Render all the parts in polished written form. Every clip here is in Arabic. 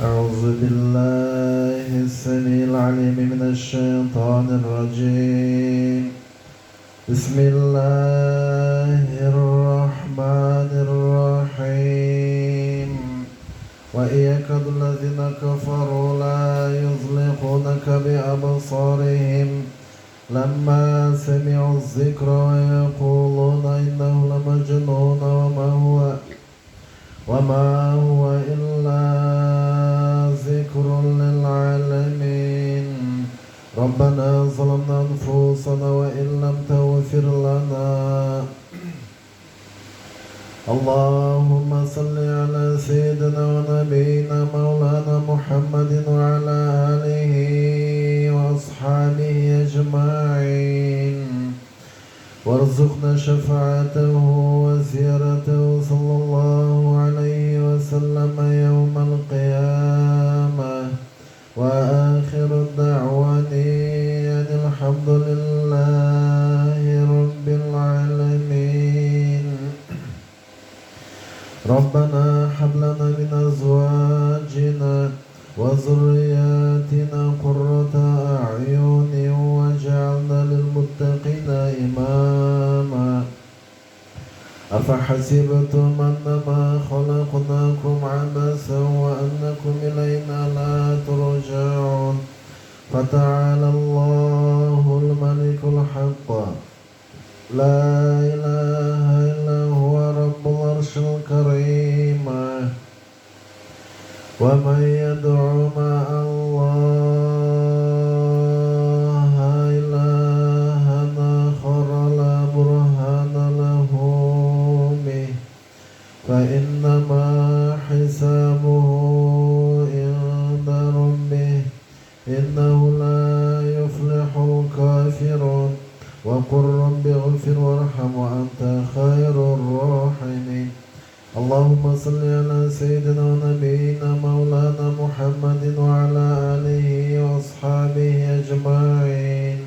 أعوذ بالله السميع العليم من الشيطان الرجيم. بسم الله الرحمن الرحيم. وإن يكاد الذين كفروا لا يزلقونك بأبصارهم لما سمعوا الذكر ويقولون إنه لمجنون وما هو إلا ذكر للعالمين. ربنا ظلمنا أنفسنا وإن لم تغفر لنا اللهم صل على سيدنا ونبينا مولانا محمد وعلى آله وأصحابه أجمعين وارزقنا شفاعته وزيارته صلى الله عليه وسلم يوم القيامة. وآخر الدعوان أن الحمد لله رب العالمين. ربنا هب لنا من أزواجنا وذرياتنا قرة أعين واجعلنا للمتقين إماما. أفحسبتم أنما خلقناكم عبثا وأنكم إلينا لا ترجعون. فتعالى الله الملك الحق لا إله إلا هو رب العرش الكريم. ومن يدعو مع الله إلها آخر لا برهان له به فإنما حسابه عند ربه إنه لا يفلح الكافرون. وقل رب اغفر وارحم وأنت خير الراحمين. اللهم صل على سيدنا ونبينا مولانا محمد وعلى آله وأصحابه أجمعين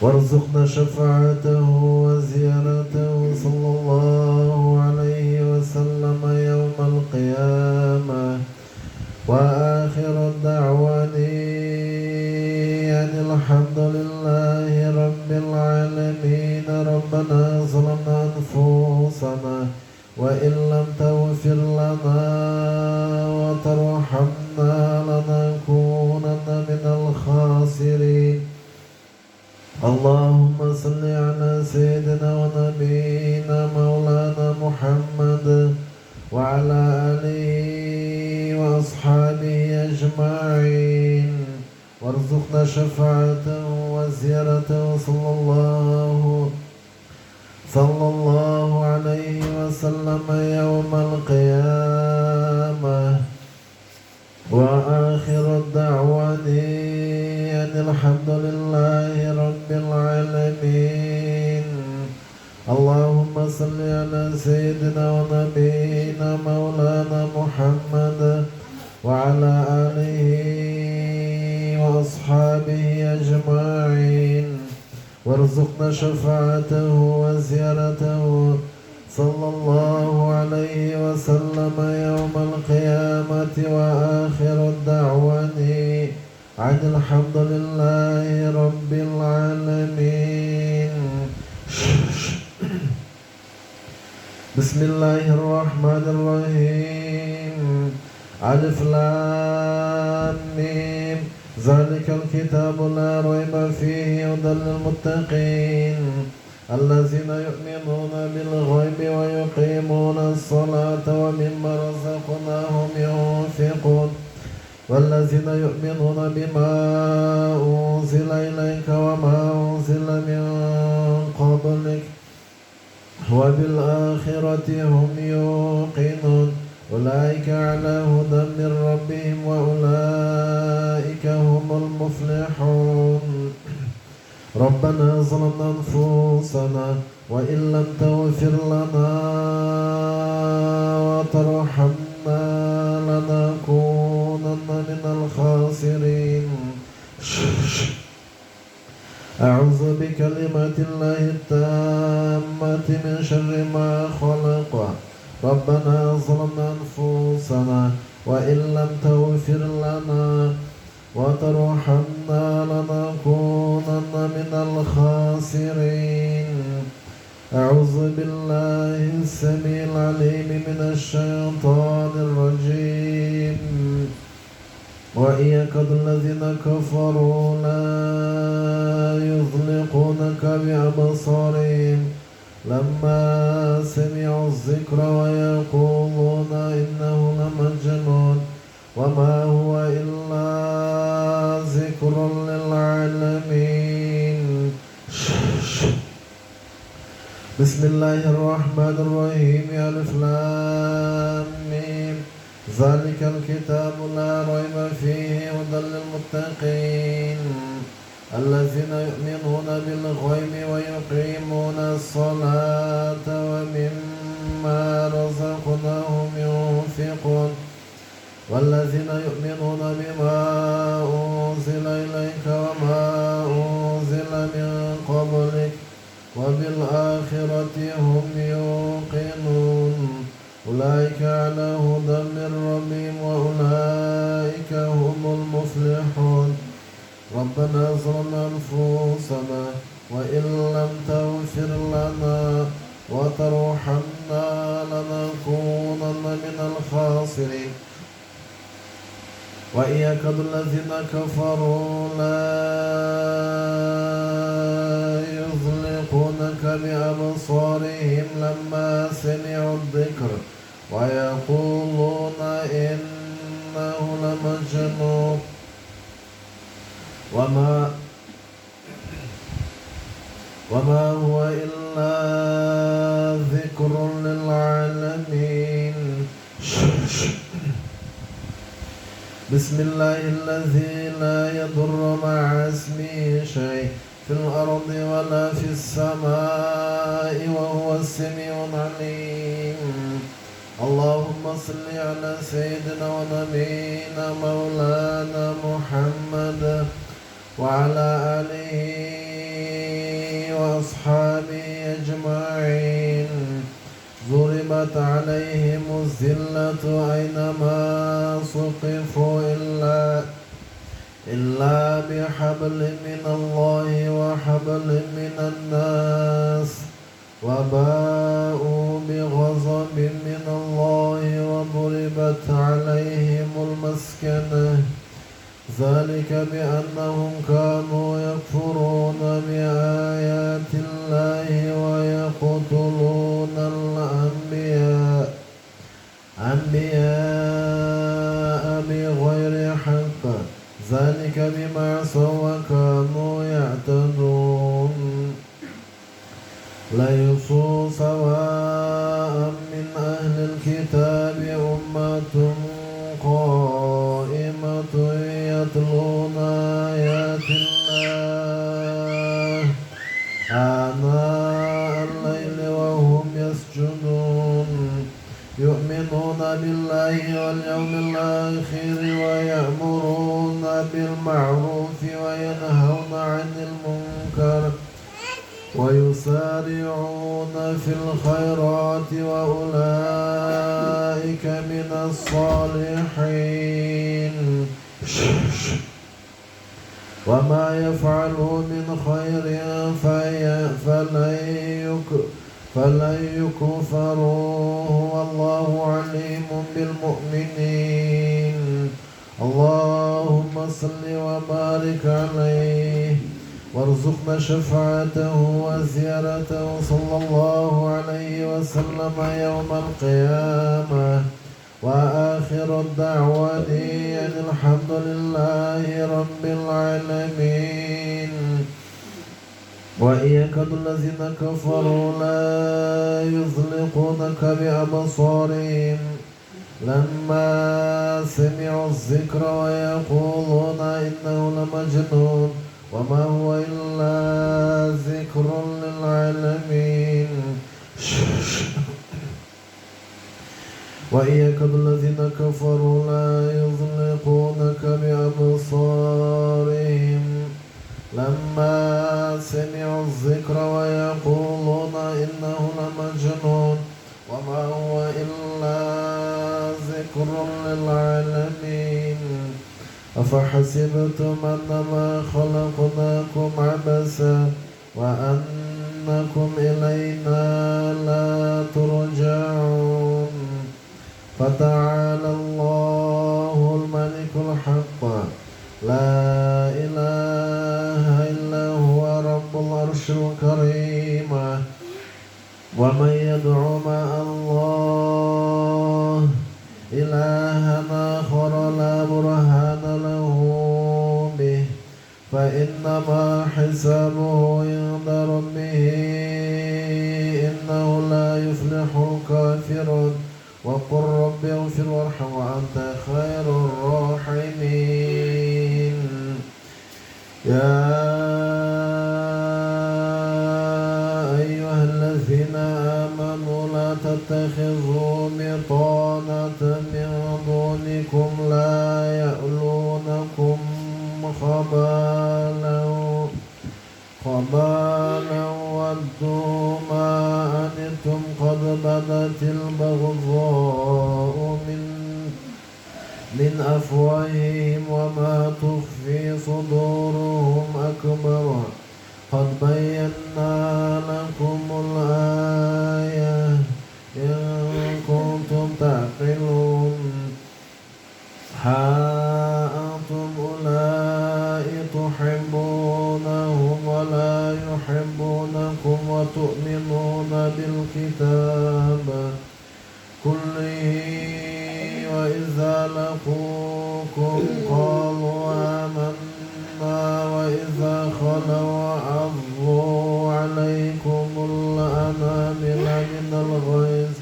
وارزقنا شفاعته وزيارته صلى الله عليه وسلم يوم القيامة. وآخر الدعوان أن الحمد لله رب العالمين. ربنا ظلمنا أنفسنا وإن لم تغفر لنا وترحمنا لنكونن من الخاسرين. اللهم صل على سيدنا ونبينا مولانا محمد وعلى آله وأصحابه أجمعين وارزقنا شفاعته وزيارته صلى الله عليه وسلم يوم القيامة. وآخر الدعوان أن الحمد لله رب العالمين. اللهم صل على سيدنا ونبينا مولانا محمد وعلى آله وأصحابه أجمعين وارزقنا شفاعته وزيارته صلى الله عليه وسلم يوم القيامة. وآخر الدعوان عن الحمد لله رب العالمين. بسم الله الرحمن الرحيم. ألف لام ميم ذلك الكتاب لا ريب فيه هدى للمتقين الذين يؤمنون بالغيب ويقيمون الصلاة ومما رزقناهم ينفقون والذين يؤمنون بما أنزل إليك وما أنزل من قبلك وبالآخرة هم يوقنون أولئك على هدى من ربهم وأولئك هم المفلحون. ربنا ظلمنا أنفسنا وإن لم تغفر لنا وترحمنا لنكونن من الخاسرين. أعوذ بكلمات الله التامة من شر ما خلق. ربنا ظلمنا أنفسنا وإن لم تغفر لنا وترحمنا لنكونن من الخاسرين. أعوذ بالله السميع العليم من الشيطان الرجيم. وإن يكاد الذين كفروا لا يزلقونك بأبصارهم لما سمعوا الذكر ويقولون إنه لمجنون وما هو إلا ذكر للعالمين. بسم الله الرحمن الرحيم. ألف لام ميم. ذلك الكتاب لا ريب فيه هدى للمتقين الذين يؤمنون بالغيب ويقيمون الصلاة ومما رزقناهم ينفقون والذين يؤمنون بما أنزل إليك وما أنزل من قبلك وبالآخرة هم يوقنون أولئك على هدى من ربهم وأولئك هم المفلحون. ربنا ظلمنا أنفسنا وإن لم تغفر لنا وترحمنا لنكونن من الخاسرين. وإن يكاد الذين كفروا لا يزلقونك بأبصارهم لما سمعوا الذكر ويقولون إنه لمجنون وما هو إلا ذكر للعالمين. بسم الله الذي لا يضر مع اسمه شيء في الأرض ولا في السماء وهو السميع العليم. اللهم صل على سيدنا ونبينا مولانا محمد وعلى آله وأصحابه أجمعين. ضربت عليهم الذلة أينما ثقفوا إلا بحبل من الله وحبل من الناس وباءوا بغضب من الله وضربت عليهم المسكنة ذلك بأنهم كانوا يكفرون بآيات الله ويقتلون الأنبياء بغير حق ذلك بما عصوا وكانوا يعتدون. ليسوا سواء من أهل الكتاب أمة قائمة يتلون آيات الله آناء الليل وهم يسجدون يؤمنون بالله واليوم الآخر ويأمرون بالمعروف وينهون عن المنكر ويسارعون في الخيرات وأولئك من الصالحين. وما يفعلوا من خير فلن يكفروه والله عليم بالمؤمنين. اللهم صل وبارك عليه وارزقنا شفاعته وزيارته صلى الله عليه وسلم يوم القيامة. وآخر الدعوة أن الحمد لله رب العالمين. وإن يكاد الذين كفروا لا يزلقونك بأبصارهم لما سمعوا الذكر ويقولون إنه لمجنون وما هو إلا ذكر للعالمين. وإن يكاد الذين كفروا لا يزلقونك بأبصارهم لما سمعوا الذكر ويقولون إنه لمجنون وما هو إلا ذكر ذكر للعالمين أفحسبتم أنما خلقناكم عبثا وأنكم إلينا لا ترجعون فتعالى الله الملك الحق لا إله إلا هو رب العرش الكريم ومن يدعو مع الله إلها آخر لا برهان له به فإنما حسابه عند ربه إنه لا يفلح الكافرون وقل رب اغفر وارحم وأنت خير الراحمين يا أيها الذين آمنوا لا تتخذوا بطانة من دونكم لا يألونكم خبالا ودوا ما أنتم قد بدت البغضاء من أفواههم وما تخفي صدورهم أكبر قد بينا لكم الآية إن كنتم تعقلون ها أنتم أولئك تحبونهم ولا يحبونكم وتؤمنون بالكتاب كله وإذا لقوكم قالوا آمنا وإذا خلوا عضوا عليكم الأنامل من الغيظ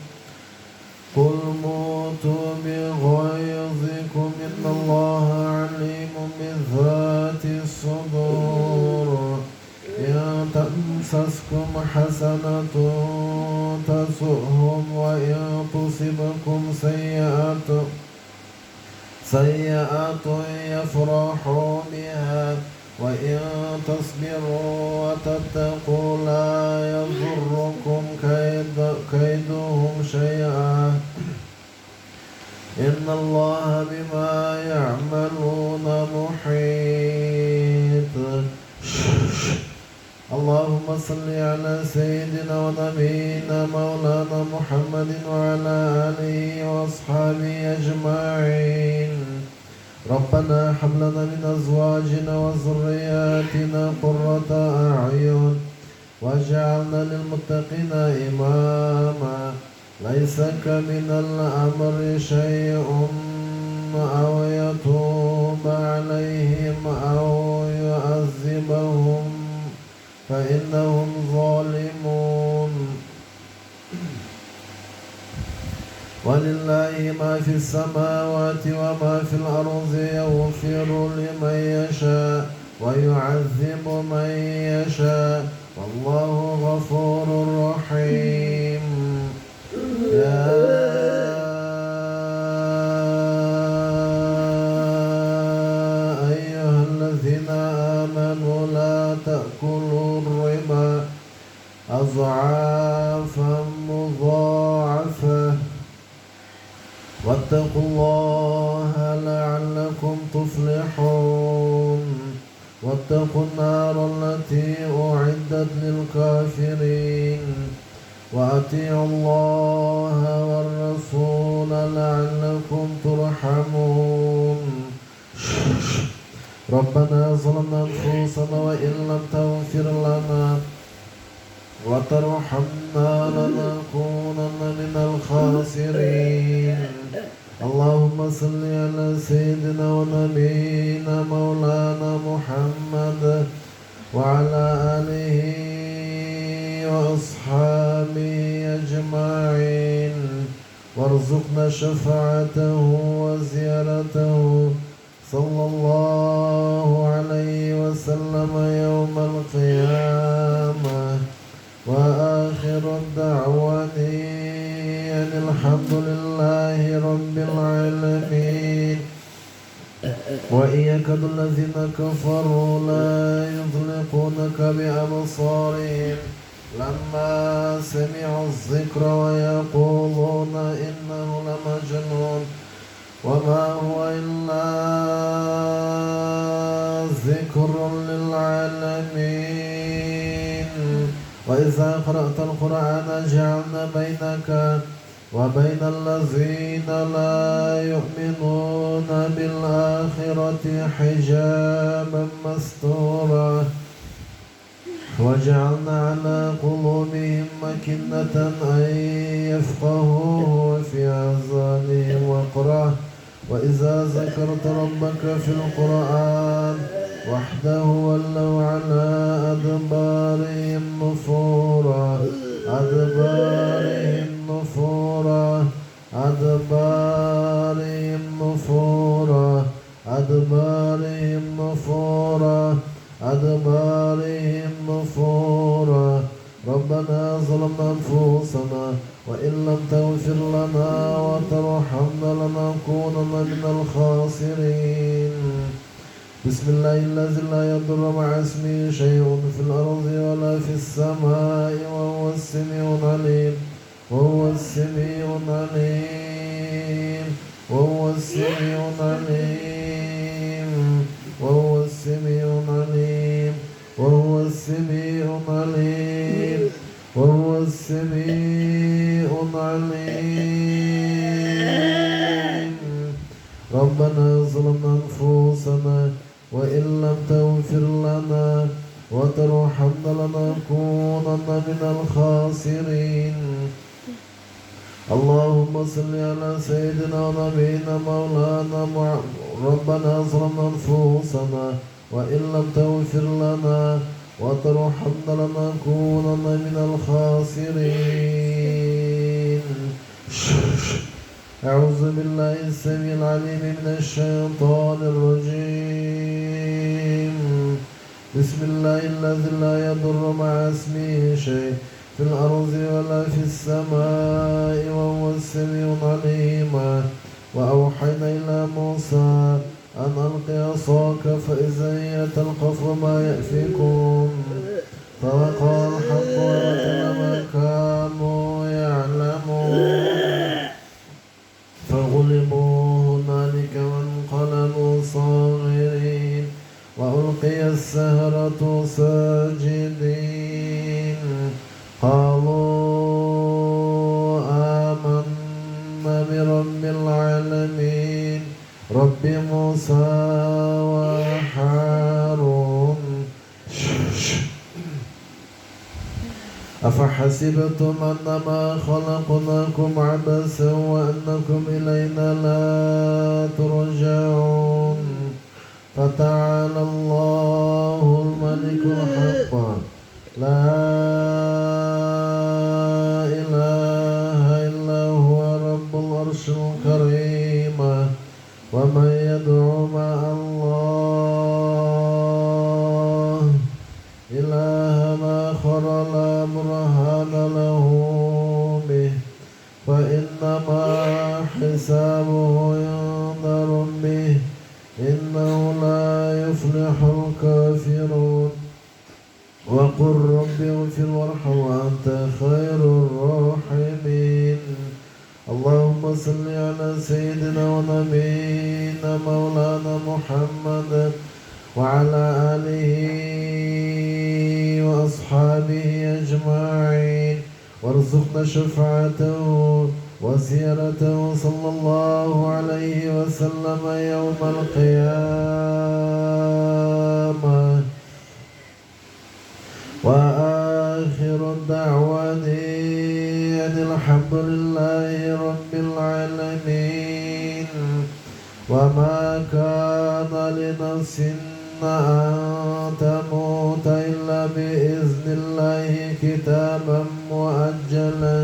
قل موتوا بغيظكم إن الله عليم بذات الصدور إن تمسسكم حسنة تسؤهم وإن تصبكم سيئة يفرحوا بها وإن تصبروا وتتقوا لا يضركم كيدهم شيئا إن الله بما يعملون محيط اللهم صل على سيدنا ونبينا مولانا محمد وعلى آله وأصحابه أجمعين ربنا هب لنا من أزواجنا وذرياتنا قرة أعين واجعلنا للمتقين إماما ليس من الأمر شيء أو يتوب عليهم أو يعذبهم فإنهم ظالمون ولله ما في السماوات وما في الأرض يغفر لمن يشاء ويعذب من يشاء والله غفور رحيم يا أيها الذين آمنوا لا تأكلوا الربا أضعافا مضاعفة واتقوا الله لعلكم تفلحون واتقوا النار التي أعدت للكافرين وأطيعوا الله والرسول لعلكم ترحمون ربنا ظلمنا أنفسنا وإن لم تغفر لنا وترحمنا لنكونن من الخاسرين اللهم صل على سيدنا ونبينا مولانا محمد وعلى آله وأصحابه أجمعين وارزقنا شفاعته وزيارته صلى الله عليه وسلم يوم القيامة وآخر الدعوة أن الحمد لله رب العالمين وإن يكاد الذين كفروا لا يطلقونك بأبصارهم لما سمعوا الذكر ويقولون إنه لمجنون وما هو إلا ذكر للعالمين. وإذا قرأت القرآن جعلنا بينك وبين الذين لا يؤمنون بالآخرة حجابا مستورا وجعلنا على قلوبهم أكنة أن يفقهوه وفي آذانهم وقرا. وإذا ذكرت ربك في القرآن وحده ولوا على أدبارهم نفورا أدبارهم نفورا أدبارهم نفورا أدبارهم نفورا أدبارهم نفورا. ربنا ظلمنا أنفسنا وإن لم تغفر لنا وترحمنا لنكونن من الخاسرين. بسم الله الذي لا يضر مع اسمه شيء في الأرض ولا في السماء وهو السميع العليم وهو السميع العليم وهو السميع العليم وهو السميع العليم وهو السميع العليم وهو السميع العليم. ربنا ظلمنا أنفسنا وإن لم تغفر لنا وترحمنا لنكونن من الخاسرين. اللهم صل على سيدنا ونبينا مولانا ربنا ظلمنا أنفسنا وإن لم تغفر لنا وترحمنا لنكونن من الخاسرين. أعوذ بالله السميع العليم من الشيطان الرجيم. بسم الله الذي لا يضر مع اسمه شيء في الأرض ولا في السماء وهو السميع العليم. وأوحينا إلى موسى أن ألق عصاك فإذا هي تلقف ما يأفكون فوقع الحق وبطل ما كانوا يعلمون فغلبوا هنالك وانقلبوا صاغرين وألقي السحرة ساجدين قالوا آمنا برب العالمين رب موسى وهارون. أفحسبتم أنما خلقناكم عبثا وأنكم إلينا لا ترجعون فتعالى الله الملك الحق لا إله إلا هو رب العرش الكريم. ومن يدعو مع الله إلها آخر لا برهان له به فإنما حسابه عند ربه إنه لا يفلح الكافرون. وقل رب اغفر وارحم وأنت خير الراحمين. اللهم صل على سيدنا ونبينا مولانا محمد وعلى آله وأصحابه أجمعين وارزقنا شفاعته وزيارته صلى الله عليه وسلم يوم القيامة. وآخر دعوانا أن الحمد لله رب العالمين. وما كان لنفس أن تموت إلا بإذن الله كتابا مؤجلا.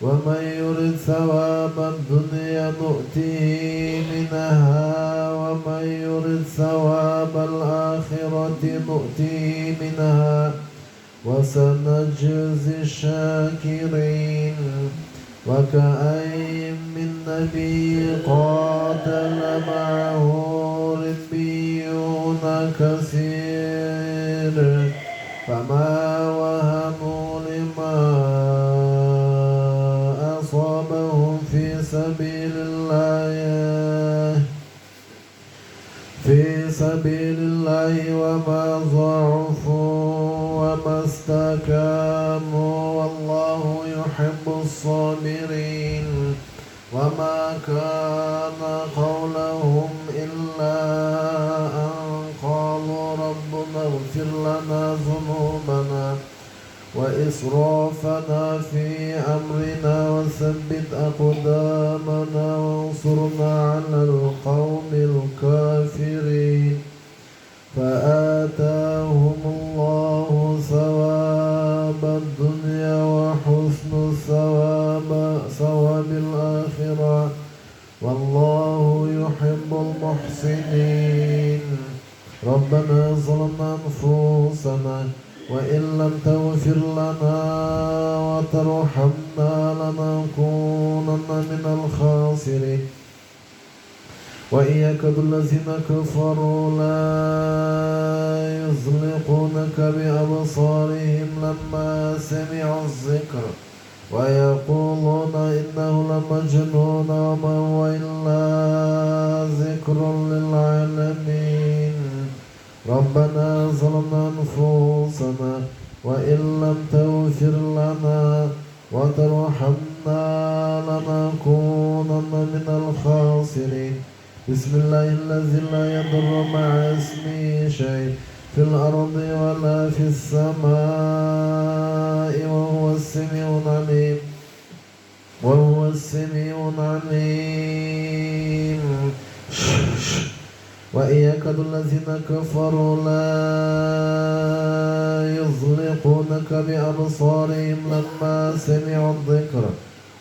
ومن يرد ثواب الدنيا نؤتيه منها ومن يرد ثواب الآخرة نؤتيه منها وسنجزي الشاكرين. وكأين من نبي قاتل معه ربيون كثير فما وهنوا لما أصابهم في سبيل الله سبيل الله وما ضعفوا وما استكانوا والله يحب الصابرين وما كان قولهم إلا أن قالوا ربنا اغفر لنا ذنوبنا وإسرافنا في أمرنا وثبت أقدامنا وانصرنا على القوم الكافرين فآتاهم الله ثواب الدنيا وحسن ثواب الآخرة والله يحب المحسنين ربنا ظلمنا أنفسنا وإن لم تغفر لنا وترحمنا لنكونن من الخاسرين وإن يكاد الذين كفروا لا يزلقونك بأبصارهم لما سمعوا الذكر ويقولون إنه لمجنون وما هو إلا ذكر للعالمين ربنا ظلمنا أنفسنا وإن لم تغفر لنا وترحمنا لنكونن من الخاسرين بسم الله الذي لا يضر مع اسمه شيء في الأرض ولا في السماء وهو السميع العليم وإن يكاد الذين كفروا لا يزلقونك بأبصارهم لما سمعوا الذكر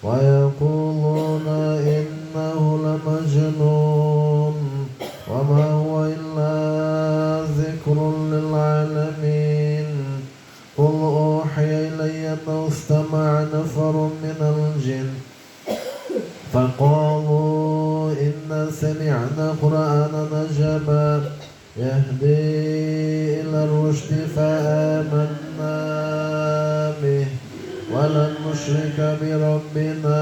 ويقولون إنه لمجنون وما هو إلا ذكر للعالمين قل أوحي إلي أنه استمع نفر من الجن فقالوا إنا سمعنا قرآنا عجبا يهدي إلى الرشد فآمنا به ولن نشرك بربنا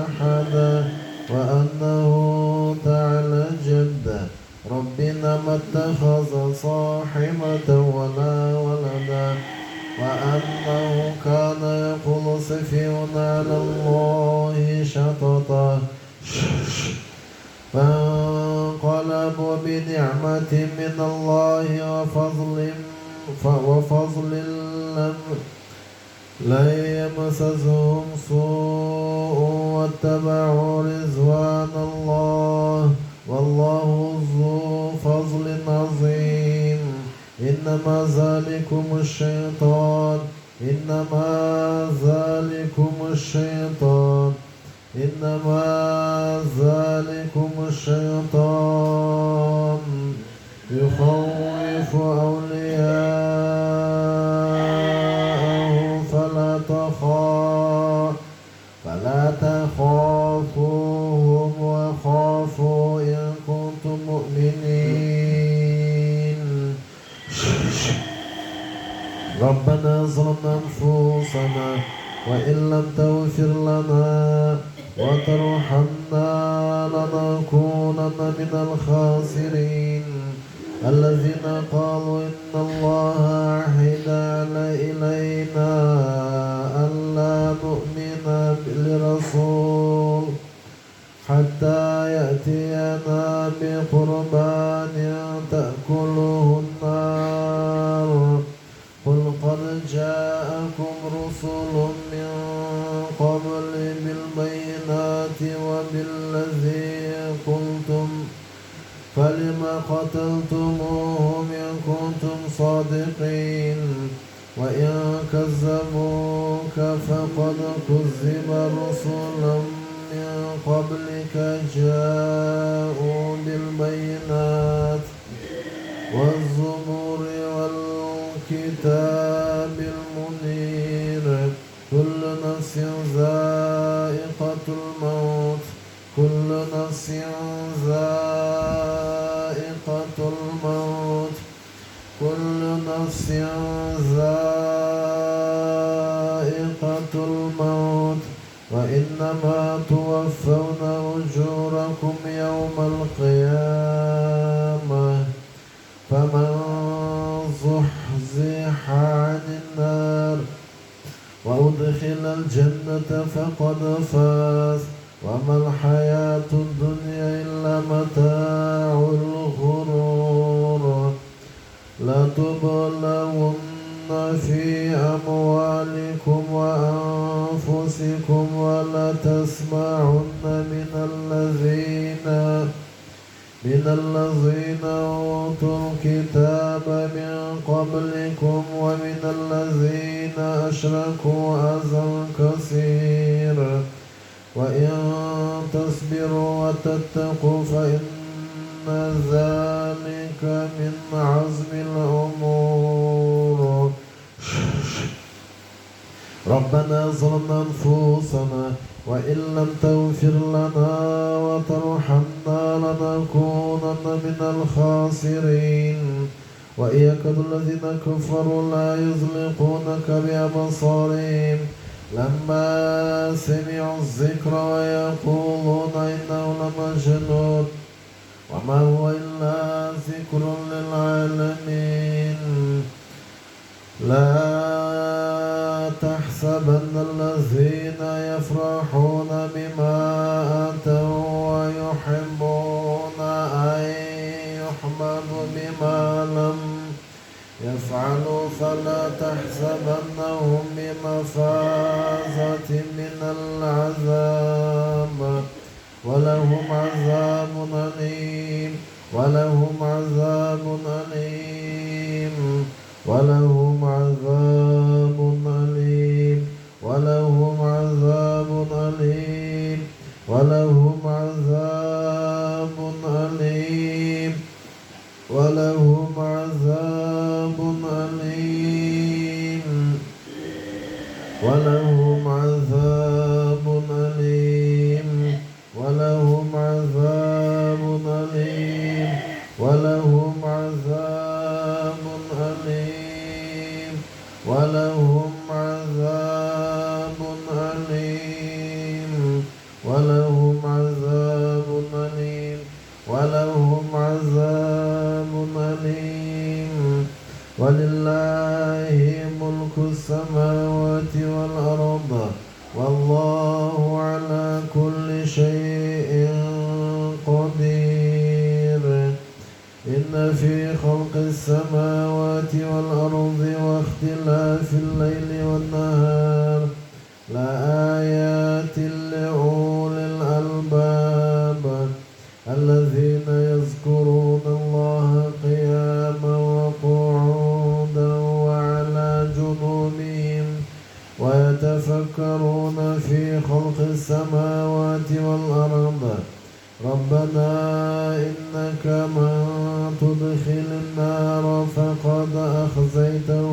أحدا وأنه تعالى جد ربنا ما اتخذ صاحبة ولا ولدا وأنه كان يقول سفيهنا على الله شططا فانقلبوا بنعمة من الله وفضل لا يمسسهم سوء واتبعوا رضوان الله والله ذو فضل عظيم إنما ذلكم الشيطان يخوف أولياءه فلا تخافوهم وخافوا إن كنتم مؤمنين ربنا ظلمنا أنفسنا وإن لم تغفر لنا وترحمنا لنكونن من الخاسرين الذين قالوا إن الله عهد إلينا ألا نؤمن لرسول حتى يأتينا بقربان تأكله النار قل قد جاءكم رسل من قبل بالبينات وبالذي قلتم فلم قتلتموهم إن كنتم صادقين وإن كذبوك فقد كذب رسل من قبلك جاءوا بالبينات والزبور والكتاب المنير كل نفس ذائقة الموت كل نفس ذائقة الموت كل نفس ذائقة الموت وإنما توفون أجوركم يوم القيامة أدخل الجنة فقد فاز وما الحياة الدنيا إلا متاع الغرور لتبلون في أموالكم وأنفسكم ولتسمعن من الذين أوتوا الكتاب من قبلكم ومن الذين أشركوا أذى كثيرا وإن تصبروا وتتقوا فإن ذلك من عزم الأمور ربنا ظلمنا أنفسنا وإن لم تغفر لنا وترحمنا لنكونن من الخاسرين وإن يكاد الذين كفروا لا يزلقونك بأبصارهم لما سمعوا الذكر ويقولون إنه لمجنون وما هو إلا ذكر للعالمين لا تحسبن الذين يفرحون بما أتوا ويحبون أن يحمدوا بما لم يفعلوا فلا تحسبنهم بمفازة من العذاب ولهم عذاب أليم ولهم عذاب أليم ولهم عذاب أليم ولهم عذاب أليم ولهم عذاب أليم ولهم عذاب أليم ولهم عذاب أليم ولهم عذاب أليم ولهم عذاب أليم ولهم عذاب أليم ولهم عذاب أليم ولهم عذاب أليم ولله ملك السماوات والأرض والله على كل شيء قدير إن في خلق السماوات والأرض واختلاف الليل والنهار لآيات لأولي الألباب الذين يذكرون الله قياما وقعودا وعلى جنوبهم ويتفكرون في خلق السماوات والأرض ربنا إنك من تدخل النار فقد أخزيته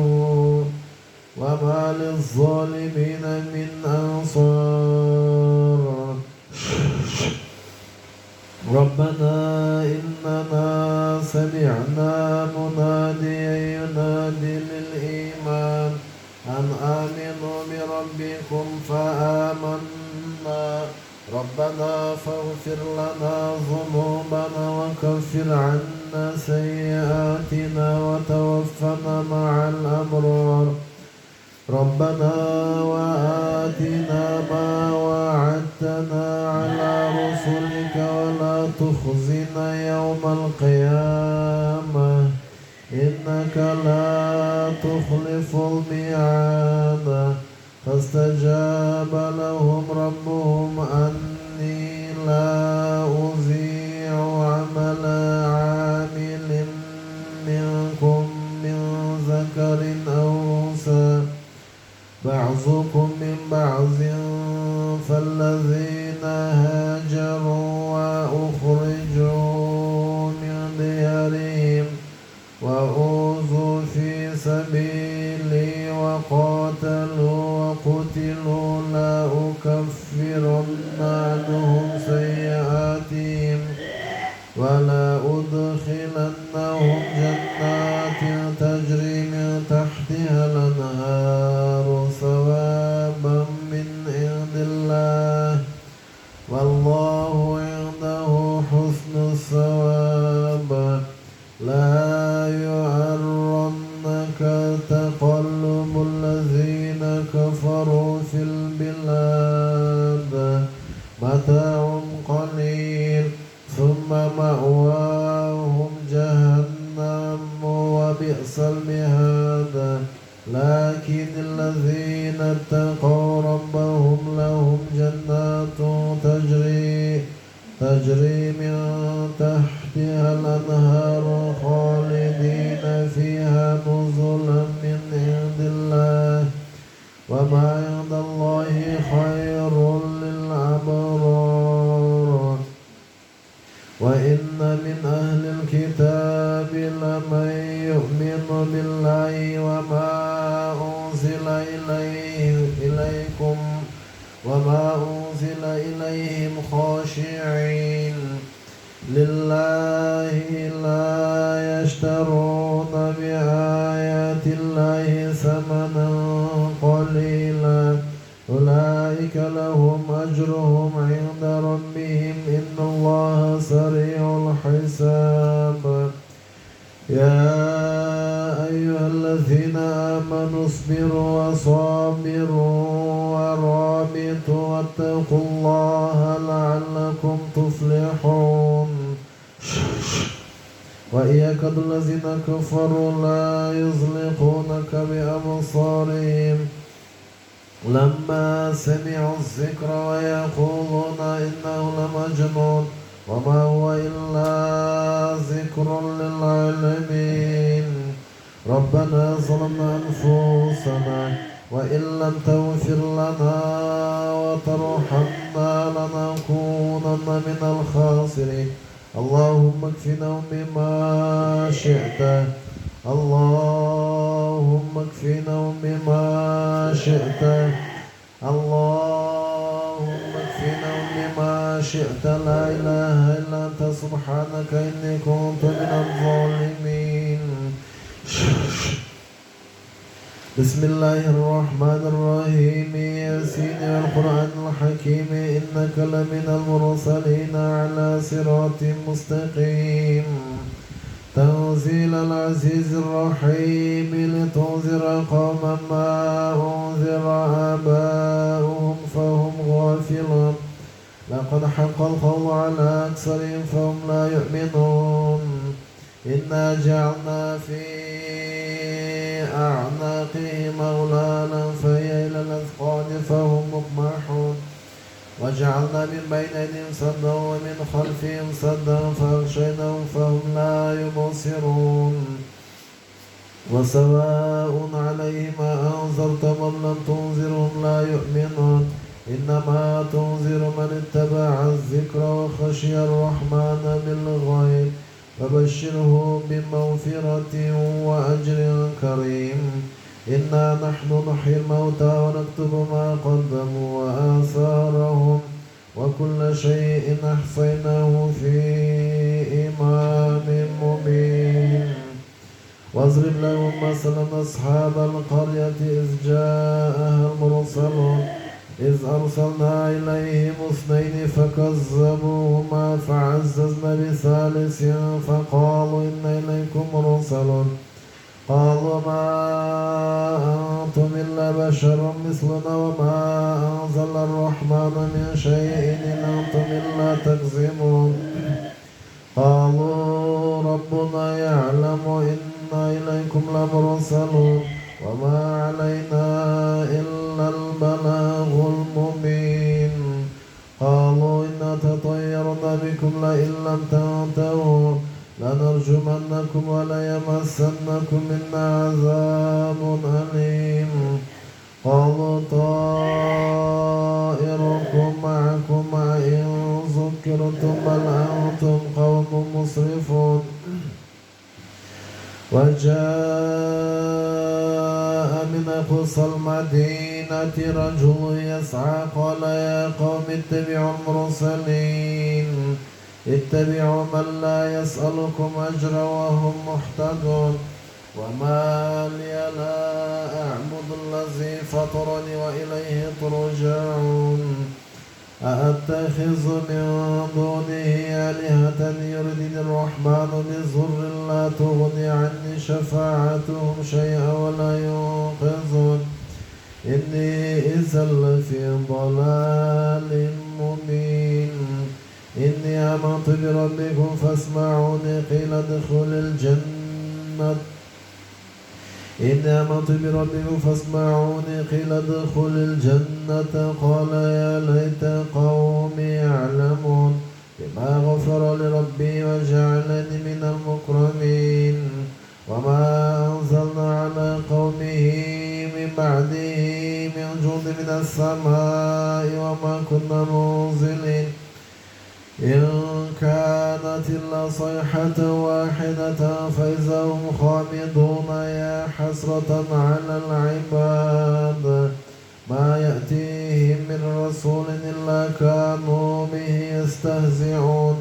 وما للظالمين من أنصار ربنا إننا سمعنا مناديا ينادي للإيمان أن آمنوا بربكم فآمنا ربنا فاغفر لنا ذنوبنا وكفر عنا سيئاتنا وتوفنا مع الأبرار ربنا وآتنا ما وعدتنا على رسلك ولا تخزنا يوم القيامة إنك لا تخلف الميعاد فاستجاب لهم ربهم أني لا أضيع عمل عامل منكم من ذكر أو أنثى بعضكم من بعض فالذين هاجروا وأخرجوا من ديارهم وأوذوا في سبيلي وقاتلوا وقتلوا لا أكفرن عنهم سيئاتهم ولا أدخلنهم جنات تجري من تحتها الأنهار ثوابا من عند الله والله عنده حسن الثواب لا يغرنك تقلب الذين كفروا الذين اتقوا ربهم لهم جنات تجري من تحتها الأنهار خالدين فيها نزلا من عند الله وما عند الله خير للأبرار وإن من أهل الكتاب لمن يؤمن بالله وما أنزل إليهم خاشعين لله لا يشترون بآيات الله ثمنا قليلا أولئك لهم أجرهم عند ربهم إن الله سريع الحساب يا أيها الذين آمنوا اصبروا وصابروا ورابطوا واتقوا الله لعلكم تفلحون وإن يكاد الذين كفروا لا يزلقونك بأبصارهم لما سمعوا الذكر ويقولون إنه لمجنون وما هو إلا ذكر للعالمين ربنا ظلمنا أنفسنا وإن لم تغفر لنا وترحمنا لنكونن من الخاسرين اللهم اكفناهم بما شئت اللهم اكفناهم بما شئت اللهم اكفناهم بما شئت لا إله إلا أنت سبحانك إني كنت من الظالمين بسم الله الرحمن الرحيم ياسين والقرآن الحكيم إنك لمن المرسلين على صراط مستقيم تنزيل العزيز الرحيم لتنذر قوما ما أنذر آباؤهم فهم غافلون لقد حق القول على أكثرهم فهم لا يؤمنون إنا جعلنا في أعناقهم أغلالا فهي إلى الأذقان فهم مقمحون وجعلنا من بين أيديهم سدا ومن خلفهم سدا فأغشيناهم فهم لا يبصرون وسواء عليهم أنذرتم أم لم تنذرهم لا يؤمنون إنما تنذر من اتبع الذكر وخشي الرحمن بالغيب فبشره بمغفرة وأجر كريم إنا نحن نحيي الموتى ونكتب ما قدموا وآثارهم وكل شيء أحصيناه في إمام مبين واضرب لهم مثلا أصحاب القرية إذ جاءها المرسلون إذ أرسلنا إليهم 2 فكذبوهما فعززنا بثالث فقالوا إنا إليكم مرسلون قالوا ما أنتم إلا بشر مثلنا وما أنزل الرحمن من شيء إن أنتم إلا تكذبون قالوا ربنا يعلم إنا إليكم لمرسلون وما علينا إلا البلاغ المبين قالوا إنا تطيرنا بكم لئن لم تنتهوا لنرجمنكم وليمسنكم منا عذاب أليم قالوا طائركم معكم إن ذكرتم بل أنتم قوم مسرفون وجاء من أقصى المدينة رجل يسعى قال يا قوم اتبعوا المرسلين اتبعوا من لا يسألكم أجرا وهم مهتدون وما لي لا أعبد الذي فطرني وإليه ترجعون أأتخذ من دونه آلهة يردني الرحمن بضر لا تغني عني شفاعتهم شيئا ولا ينقذون إني إذا لفي ضلال مبين إني آمنت بربكم فاسمعوني قيل ادخل الجنة إني آمنت بربكم فاسمعوني قيل ادخل الجنة قال يا ليت قومي يعلمون بما غفر لربي وجعلني من المكرمين وما أنزلنا على قومه من بعده من جند من السماء وما كنا منزلين إن كانت إلا صيحة واحدة فإذا هم خامدون يا حسرة على العباد ما يأتيهم من رسول إلا كانوا به يستهزئون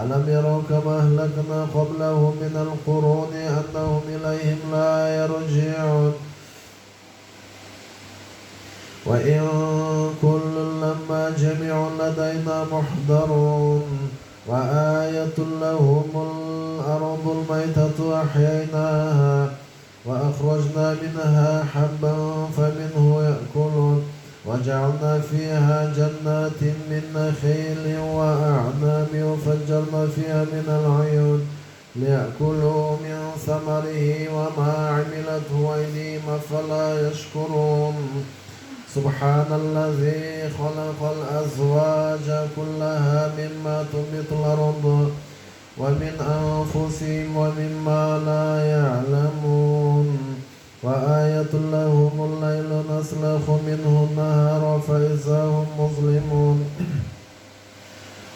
ألم يروا كما أهلكنا قبلهم من القرون أنهم إليهم لا يرجعون وإن كل لما جميع لدينا محضرون وآية لهم الأرض الميتة أحييناها وأخرجنا منها حبا فمنه يأكلون وجعلنا فيها جنات من نخيل وأعناب وفجرنا فيها من العيون ليأكلوا من ثمره وما عملته أيديهم فلا يشكرون سبحان الذي خلق الأزواج كلها مما تنبت الأرض ومن أنفسهم ومما لا يعلمون وآية لهم الليل نسلخ منه النهار فإذا هم مظلمون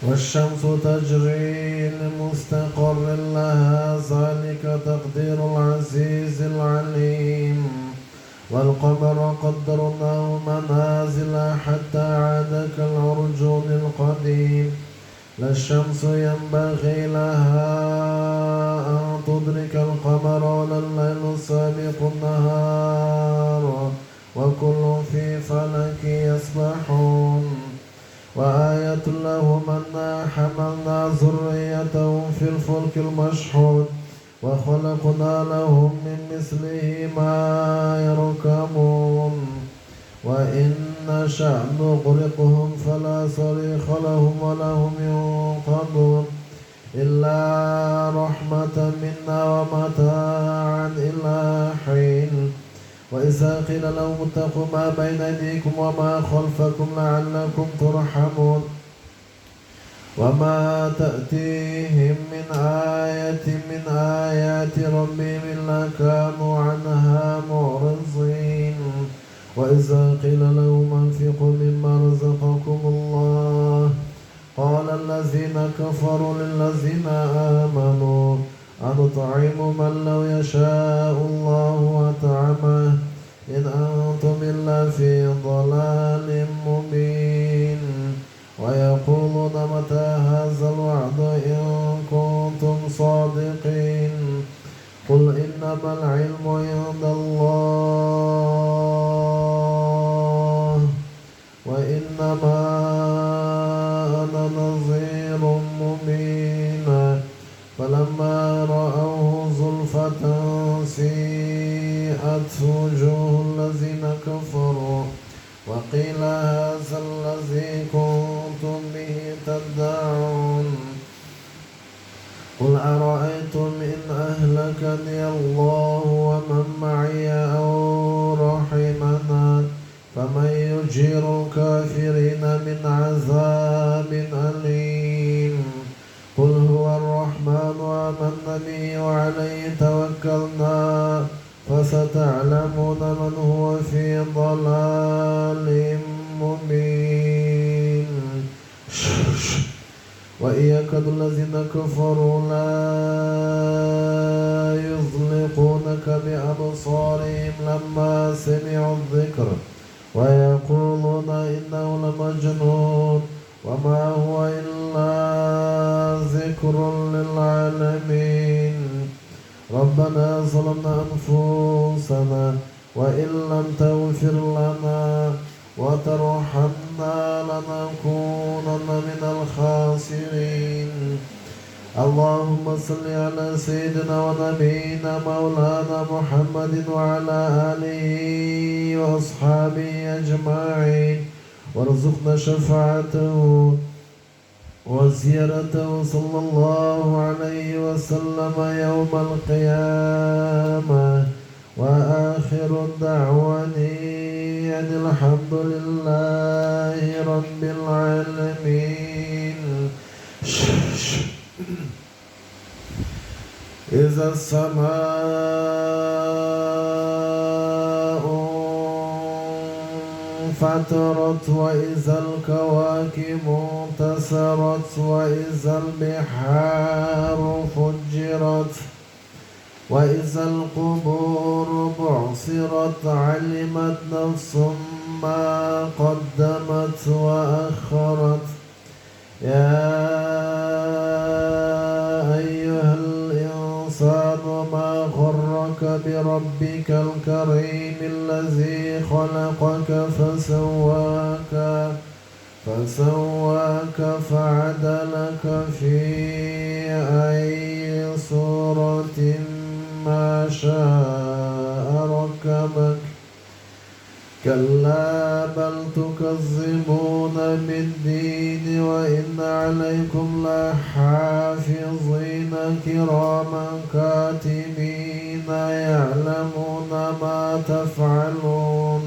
والشمس تجري لمستقر لها ذلك تقدير العزيز العليم والقمر قدرناه منازل حتى عاد كالعرجون القديم لا الشمس ينبغي لها أن تدرك القمر ولا الليل سابق النهار وكل في فلك يسبحون وآية لهم أنا حملنا ذريتهم في الفلك المشحون وخلقنا لهم من مثله ما يركبون وإن نشأ نغرقهم فلا صريخ لهم ولا هم ينقذون إلا رحمة منا ومتاعا إلى حين وإذا قيل لهم اتقوا ما بين أيديكم وما خلفكم لعلكم ترحمون وما تأتيهم من آية من آيات ربهم إلا كانوا عنها معرضين وإذا قيل لهم أنفقوا مما رزقكم الله قال الذين كفروا للذين آمنوا أنطعم من لو يشاء الله أطعمه إن أنتم إلا في ضلال مبين ويقولون متى هذا الوعد إن كنتم صادقين قل إنما العلم عند الله وإنما أنا نذير مبين فلما رأوه زلفة سيئت وجوه الذين كفروا وقيل هذا الذي كنتم به تدعون قل أرأيتم إن أهلكني الله ومن معي أو رحمنا فمن يجير الكافرين من عذاب أليم قل هو الرحمن آمنا به وعليه توكلنا فستعلمون من هو في ضلال مبين وإن يكاد الذين كفروا لا يزلقونك بأبصارهم لما سمعوا الذكر ويقولون إنه لمجنون وما هو إلا ذكر للعالمين ربنا ظلمنا أنفسنا وإن لم تغفر لنا وترحمنا لنكونن من الخاسرين اللهم صل على سيدنا ونبينا مولانا محمد وعلى آله وأصحابه أجمعين وارزقنا شفاعته وزيارته صلى الله عليه وسلم يوم القيامة وآخر دعواني أن الحمد لله رب العالمين. إذا السماء انفطرت وإذا الكواكب انتثرت وإذا البحار فجرت وإذا القبور بعثرت علمت نفس ما قدمت وأخرت. يا أيها الإنسان ما غرك بربك الكريم الذي خلقك فسواك فعدلك في أي صورة ما شاء ركبك. كلا بل تكذبون بالدين وإن عليكم لحافظين كراما كاتبين يعلمون ما تفعلون.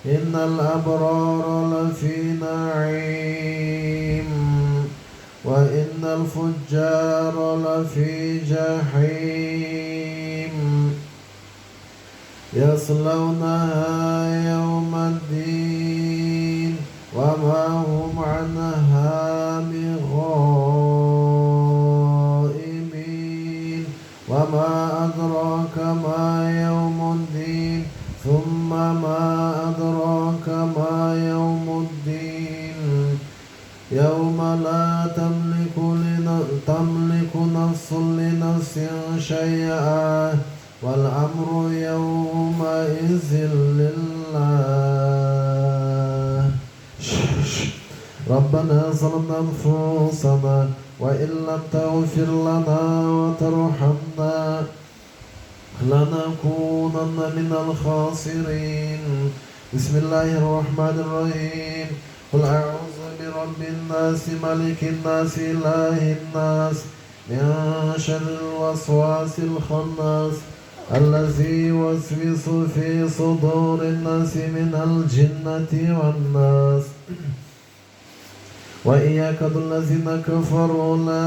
إن الأبرار لفي نعيم وإن الفجار لفي جحيم يصلونها يوم الدين وما هم عنها بغائبين. وما أدراك ما يوم الدين ثم ما أدراك ما يوم الدين. يوم لا تملك نفس لنفس شيئا والأمر يومئذ لله. ربنا ظلمنا أنفسنا وإن لم تغفر لنا وترحمنا لنكونن من الخاسرين. بسم الله الرحمن الرحيم. قل أعوذ برب الناس ملك الناس إله الناس من شر الوسواس الخناس الذي يوسوس في صدور الناس من الجنة والناس. وإن يكاد الذين كفروا لا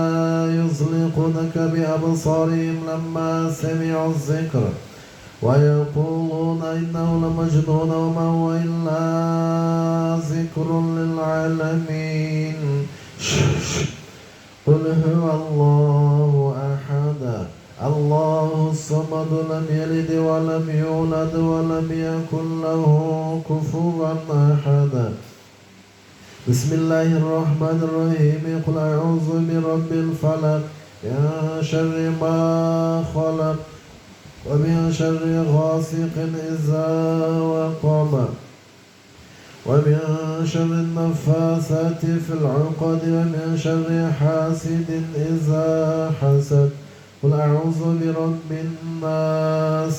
يزلقونك بأبصارهم لما سمعوا الذكر ويقولون إنه لمجنون وما هو إلا ذكر للعالمين. قل هو الله أحد الله الصمد لم يلد ولم يولد ولم يكن له كفوا أحد. بسم الله الرحمن الرحيم. قل أعوذ برب الفلق من شر ما خلق ومن شر غاسق إذا وقب ومن شر النفاثات في العقد ومن شر حاسد إذا حسد. قل أعوذ برب الناس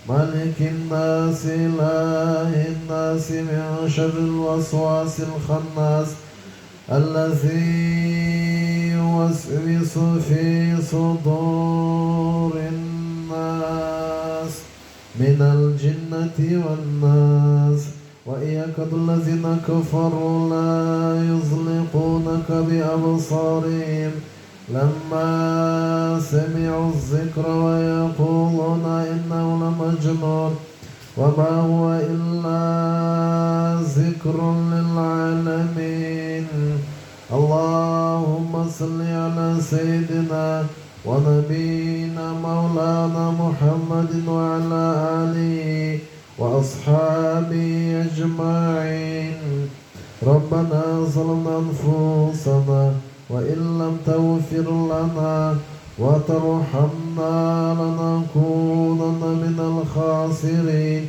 ملك الناس إله الناس من شر الوسواس الخناس الذي يوسوس في صدور الناس من الجنة والناس. وإن يكاد الذين كفروا لا يزلقونك بأبصارهم لما سمعوا الذكر ويقولون إنه لمجنون وما هو إلا ذكر للعالمين. اللهم صل على سيدنا ونبينا مولانا محمد وعلى آله وأصحابه أجمعين. ربنا ظلمنا أنفسنا وإن لم تغفر لنا وترحمنا لنكونن من الخاسرين.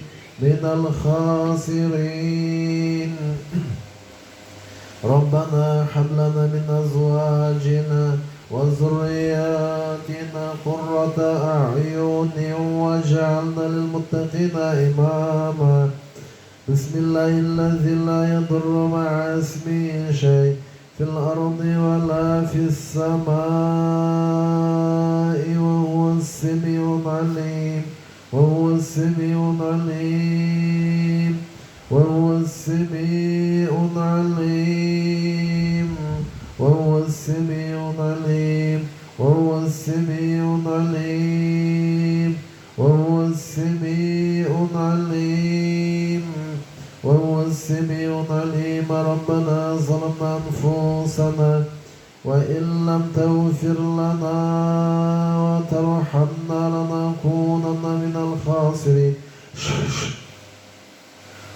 ربنا هب لنا من أزواجنا وذرياتنا قرة أعين واجعلنا للمتقين إماما. بسم الله الذي لا يضر مع اسمه شيء في الأرض ولا في السماء وهو السميع العليم. وهو السميع العليم وهو السميع العليم وهو السميع العليم وهو السميع العليم وهو السميع العليم وهو السميع العليم ربنا ظلمنا أنفسنا وإن لم تغفر لنا وترحمنا لنكونن من الخاسرين.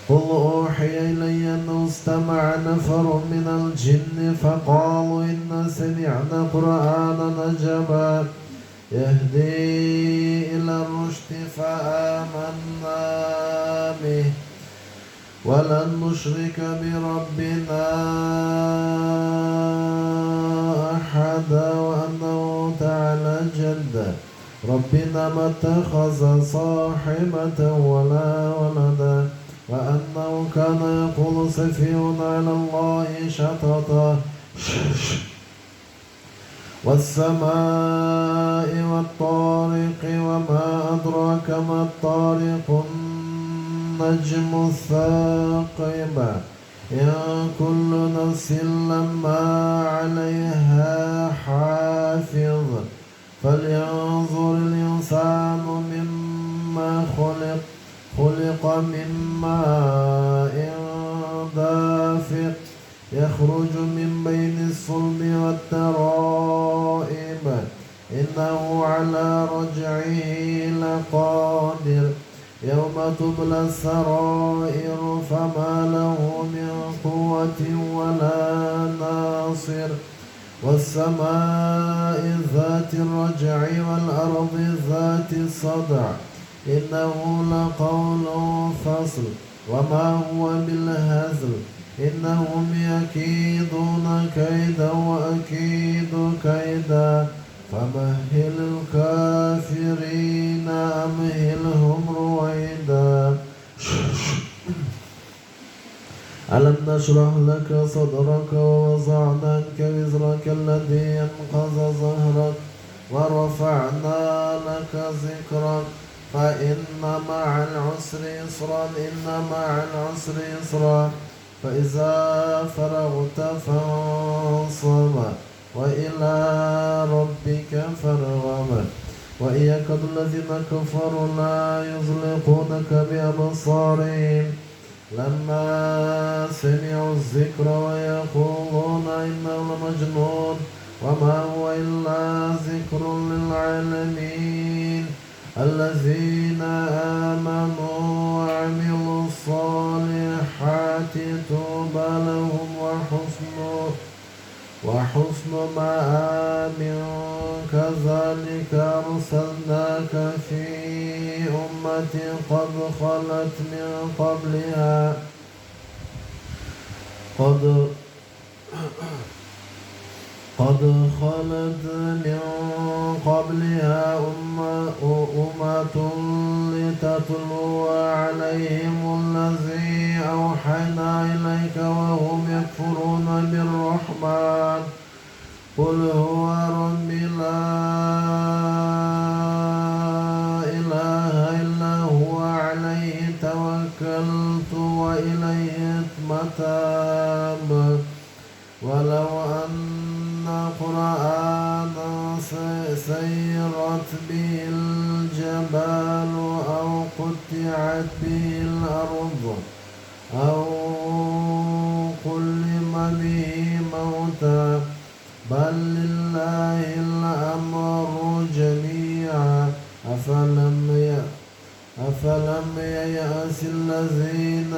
قل أوحي إلي أنه استمع نفر من الجن فقالوا إنا سمعنا قرآنا عجبا يهدي إلى الرشد فآمنا به ولن نشرك بربنا أحدا وأنه تعالى جد ربنا ما اتخذ صاحبة ولا ولدا وأنه كان يقول سفيهنا على الله شططا والسماء والطارق وما أدراك ما الطارق النجم الثاقب إن كل نفس لما عليها حافظ فلينظر الإنسان مما خلق من ماء دافق يخرج من بين الصلب والترائب إنه على رجعه لقادر يوم تبلى السرائر فما له من قوة ولا ناصر والسماء ذات الرجع والأرض ذات الصدع إنه لقول فصل وما هو بالهزل إنهم يكيدون كيدا وأكيد كيدا فمهل الكافرين أمهلهم رويدا. ألم نشرح لك صدرك ووضعنا عنك وزرك الذي ينقض ظهرك ورفعنا لك ذكرك فإن مع العسر يسرا إن مع العسر يسرا فإذا فرغت فانصب وإلى ربك فارغب وإن يكاد الذين كفروا لا يزلقونك بأبصارهم لما سمعوا الذكر ويقولون إنه لمجنون وما هو إلا ذكر للعالمين الذين آمنوا وعملوا الصالحات طوبى لهم وحسن مآب كذلك أرسلناك في أمة قد خلت من قبلها أمة لتتلو عليهم الذي أوحينا إليك وهم يكفرون بالرحمن قل هو ربي لا إله إلا هو عليه توكلت وإليه متاب ولو أن قرآنا سيرت به الجبال أو قطعت به الأرض أو كلم به موتى بل لله الأمر جميعا أفلم ييأس الذين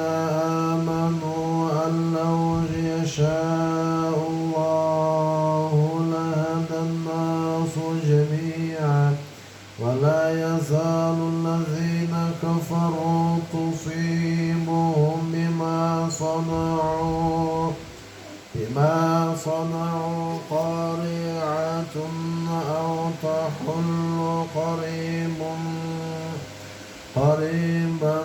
آمنوا أن لو يشاء الله لهدى الناس جميعا ولا يزال الذين كفروا تصيبهم بما صنعوا قارعة أو تحل قريبا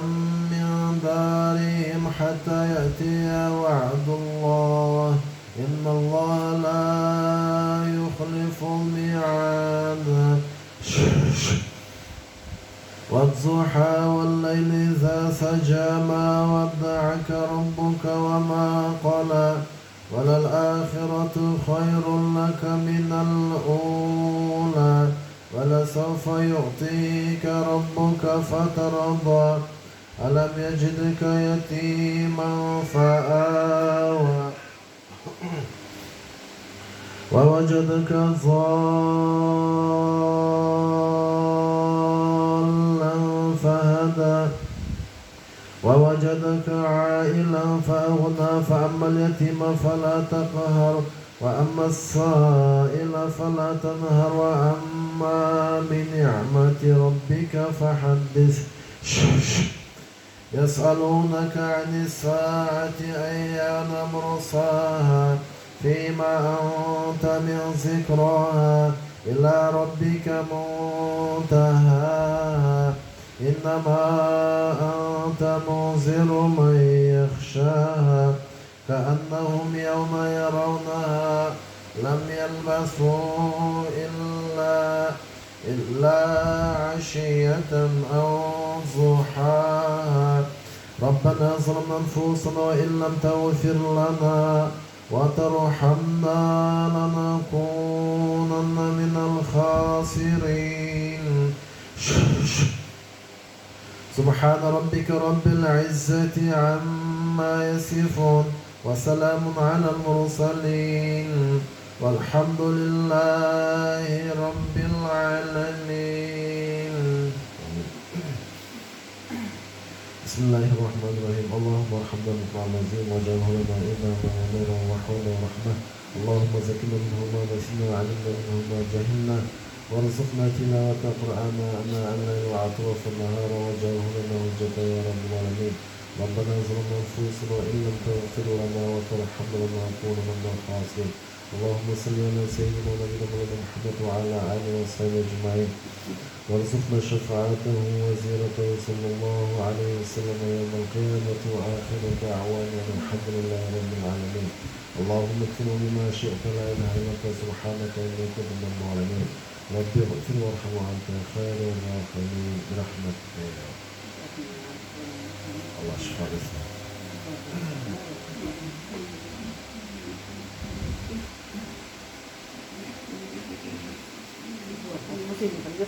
من دارهم حتى يأتي وعد الله إن الله لا يخلف الميعاد والضحى والليل إذا سجى ما ودعك ربك وما قلى وللآخرة خير لك من الأولى ولسوف يعطيك ربك فترضى ألم يجدك يتيما فآوى ووجدك ضالا فهدى ووجدك عائلا فأغنى فأما اليتيم فلا تقهر وأما السائل فلا تنهر وأما بنعمة ربك فحدث يسألونك عن الساعة أيان مرساها فيما أنت من ذكراها إلى ربك منتهاها إنما أنت منذر من يخشاها كأنهم يوم يرونها لم يلبثوا إلا عشية أو ضحاها ربنا ظلمنا أنفسنا وإن لم تغفر لنا وترحمنا لنكونن من الخاسرين سبحان ربك رب العزة عما يصفون وسلام على المرسلين والحمد لله رب العالمين. بسم الله الرحمن الرحيم. اللهم ارحمنا بالقرآن العظيم واجعله لنا إماما ونورا وحولا ورحمة. اللهم زكنا منه ما نسينا وعلمنا منه ما جهلنا وارزقنا تلاوة القرآن آناء الليل وأطراف النهار واجعله لنا حجة يا رب العالمين. ربنا ظلمنا أنفسنا وإن لم تغفر لنا وترحمنا لنكون من الخاسرين. اللهم صل على سيدنا ونبينا محمد وعلى آله وصحبه أجمعين وارزقنا شفاعته وزيرته صلى الله عليه وسلم يوم القيامة وآخر دعوانا الحمد لله رب العالمين. اللهم اكفنا بما شئت لا إله إلا أنت سبحانك إني كنت من الظالمين. ربي اغفر وارحم وأنت خير الراحمين برحمتك يا رب. الله شفاء الإسلام. Không có gì phải giúp